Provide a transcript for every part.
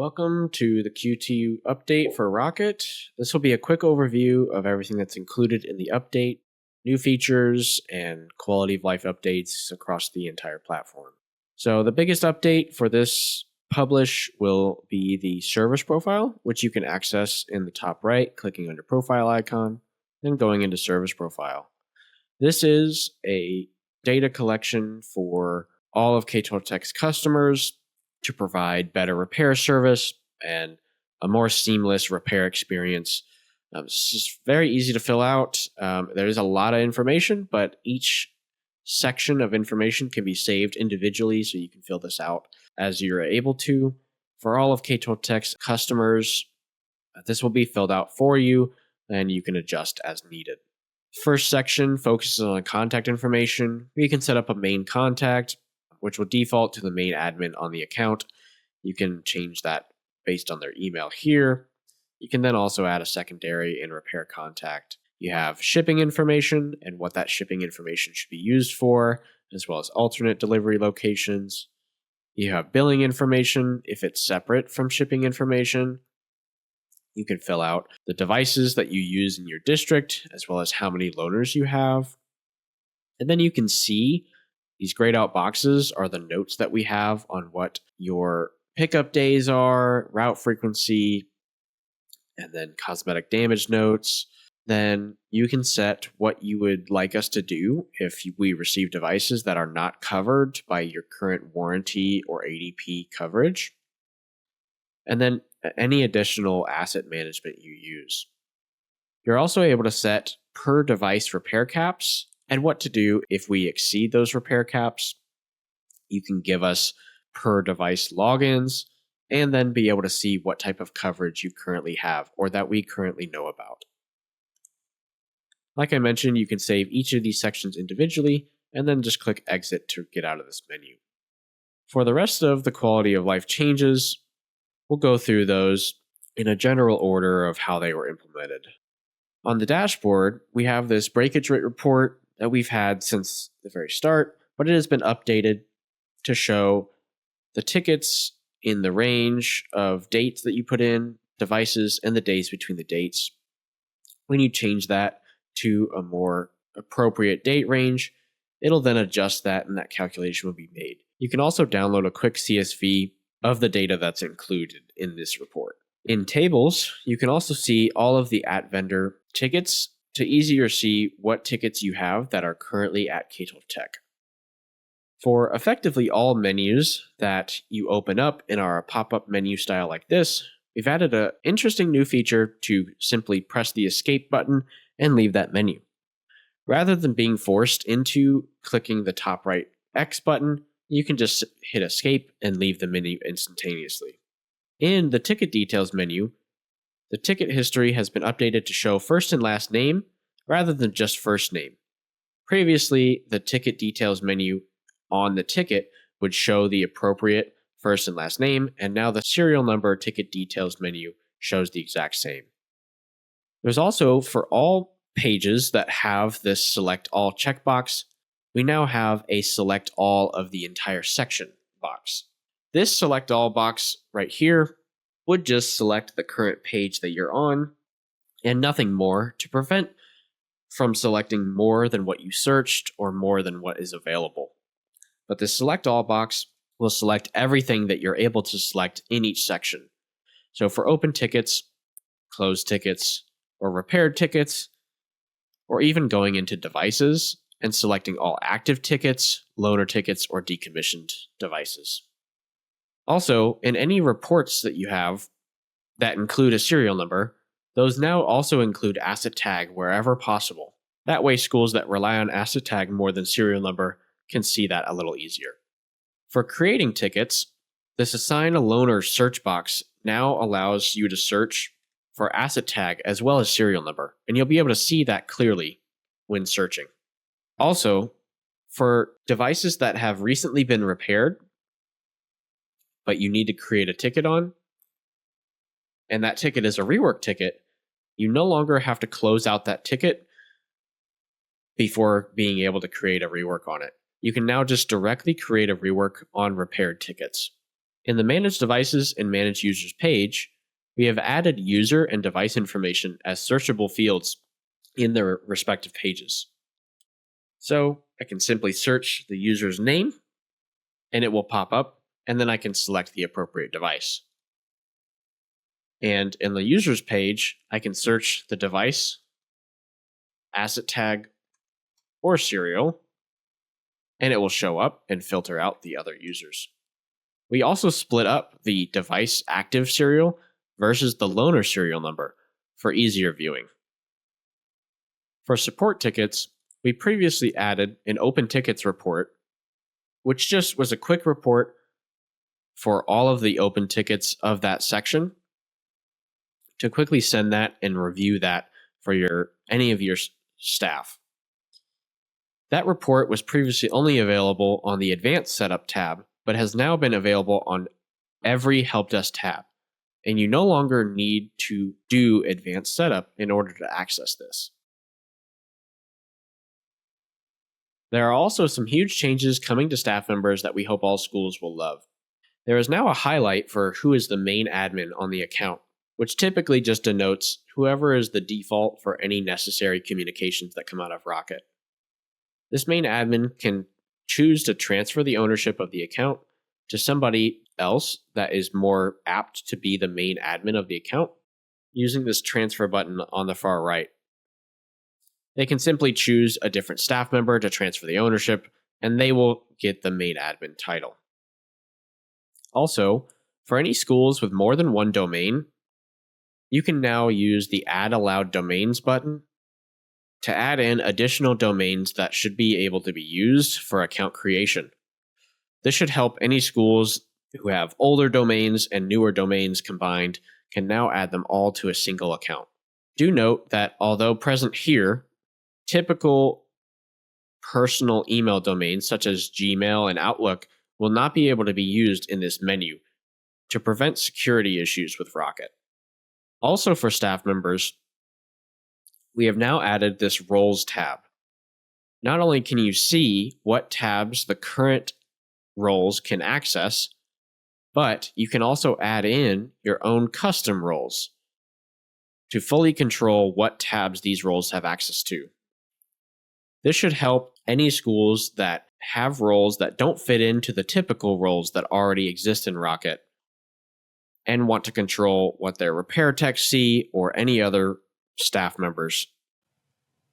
Welcome to the Qt update for Rocket. This will be a quick overview of everything that's included in the update, new features, and quality of life updates across the entire platform. So the biggest update for this publish will be the service profile, which you can access in the top right, clicking under profile icon, then going into service profile. This is a data collection for all of K12Tech's customers to provide better repair service and a more seamless repair experience. It's just very easy to fill out. There is a lot of information, but each section of information can be saved individually, so you can fill this out as you're able to. For all of K12Tech's customers, this will be filled out for you, and you can adjust as needed. First section focuses on contact information. We can set up a main contact, which will default to the main admin on the account. You can change that based on their email here. You can then also add a secondary and repair contact. You have shipping information and what that shipping information should be used for, as well as alternate delivery locations. You have billing information if it's separate from shipping information. You can fill out the devices that you use in your district, as well as how many loaners you have. And then you can see these grayed out boxes are the notes that we have on what your pickup days are, route frequency, and then cosmetic damage notes. Then you can set what you would like us to do if we receive devices that are not covered by your current warranty or ADP coverage. And then any additional asset management you use. You're also able to set per device repair caps and what to do if we exceed those repair caps. You can give us per device logins and then be able to see what type of coverage you currently have or that we currently know about. Like I mentioned, you can save each of these sections individually and then just click exit to get out of this menu. For the rest of the quality of life changes, we'll go through those in a general order of how they were implemented. On the dashboard, we have this breakage rate report that we've had since the very start, but it has been updated to show the tickets in the range of dates that you put in, devices, and the days between the dates. When you change that to a more appropriate date range, it'll then adjust that and that calculation will be made. You can also download a quick CSV of the data that's included in this report. In tables, you can also see all of the @vendor tickets to easier see what tickets you have that are currently at K12Tech. For effectively all menus that you open up in our pop-up menu style like this, we've added an interesting new feature to simply press the escape button and leave that menu. Rather than being forced into clicking the top right X button, you can just hit escape and leave the menu instantaneously. In the ticket details menu, the ticket history has been updated to show first and last name rather than just first name. Previously, the ticket details menu on the ticket would show the appropriate first and last name, and now the serial number ticket details menu shows the exact same. There's also, for all pages that have this select all checkbox, we now have a select all of the entire section box. This select all box right here would just select the current page that you're on and nothing more to prevent from selecting more than what you searched or more than what is available. But the select all box will select everything that you're able to select in each section. So for open tickets, closed tickets, or repaired tickets, or even going into devices and selecting all active tickets, loaner tickets, or decommissioned devices. Also, in any reports that you have that include a serial number, those now also include asset tag wherever possible. That way, schools that rely on asset tag more than serial number can see that a little easier. For creating tickets, this assign a loaner search box now allows you to search for asset tag as well as serial number, and you'll be able to see that clearly when searching. Also, for devices that have recently been repaired, but you need to create a ticket on, and that ticket is a rework ticket, you no longer have to close out that ticket before being able to create a rework on it. You can now just directly create a rework on repaired tickets. In the Manage Devices and Manage Users page, we have added user and device information as searchable fields in their respective pages. So I can simply search the user's name, and it will pop up, and then I can select the appropriate device. And in the users page, I can search the device, asset tag, or serial, and it will show up and filter out the other users. We also split up the device active serial versus the loaner serial number for easier viewing. For support tickets, we previously added an open tickets report, which just was a quick report for all of the open tickets of that section to quickly send that and review that for any of your staff. That report was previously only available on the Advanced Setup tab, but has now been available on every Help Desk tab, and you no longer need to do Advanced Setup in order to access this. There are also some huge changes coming to staff members that we hope all schools will love. There is now a highlight for who is the main admin on the account, which typically just denotes whoever is the default for any necessary communications that come out of Rocket. This main admin can choose to transfer the ownership of the account to somebody else that is more apt to be the main admin of the account using this transfer button on the far right. They can simply choose a different staff member to transfer the ownership, and they will get the main admin title. Also, for any schools with more than one domain, you can now use the Add Allowed Domains button to add in additional domains that should be able to be used for account creation. This should help any schools who have older domains and newer domains combined can now add them all to a single account. Do note that although present here, typical personal email domains such as Gmail and Outlook will not be able to be used in this menu to prevent security issues with Rocket. Also for staff members, we have now added this Roles tab. Not only can you see what tabs the current roles can access, but you can also add in your own custom roles to fully control what tabs these roles have access to. This should help any schools that have roles that don't fit into the typical roles that already exist in Rocket and want to control what their repair techs see or any other staff members.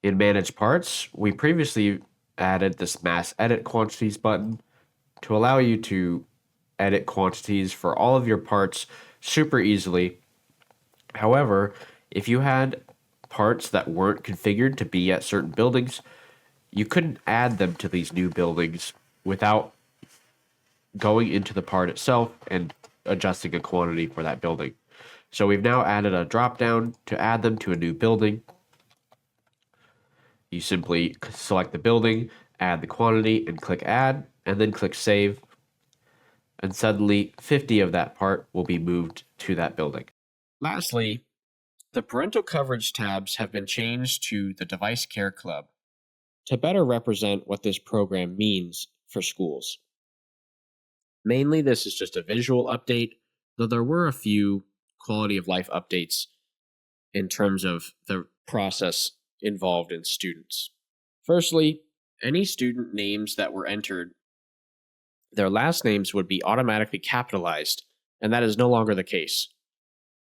In Manage Parts, we previously added this Mass Edit Quantities button to allow you to edit quantities for all of your parts super easily. However, if you had parts that weren't configured to be at certain buildings, you couldn't add them to these new buildings without going into the part itself and adjusting a quantity for that building. So we've now added a drop-down to add them to a new building. You simply select the building, add the quantity, and click Add, and then click Save. And suddenly, 50 of that part will be moved to that building. Lastly, the parental coverage tabs have been changed to the Device Care Club to better represent what this program means for schools. Mainly, this is just a visual update, though there were a few quality of life updates in terms of the process involved in students. Firstly, any student names that were entered, their last names would be automatically capitalized, and that is no longer the case.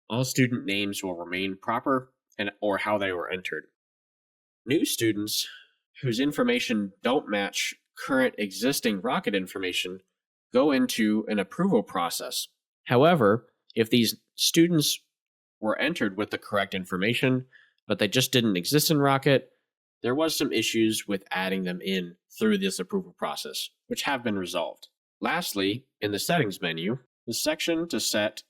All student names will remain proper or how they were entered. New students whose information don't match current existing Rocket information go into an approval process. However, if these students were entered with the correct information, but they just didn't exist in Rocket, there was some issues with adding them in through this approval process, which have been resolved. Lastly, in the settings menu, the section to set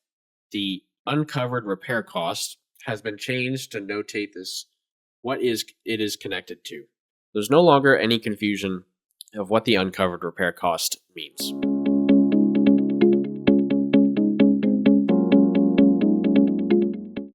the uncovered repair cost has been changed to notate what it is connected to. There's no longer any confusion of what the uncovered repair cost means.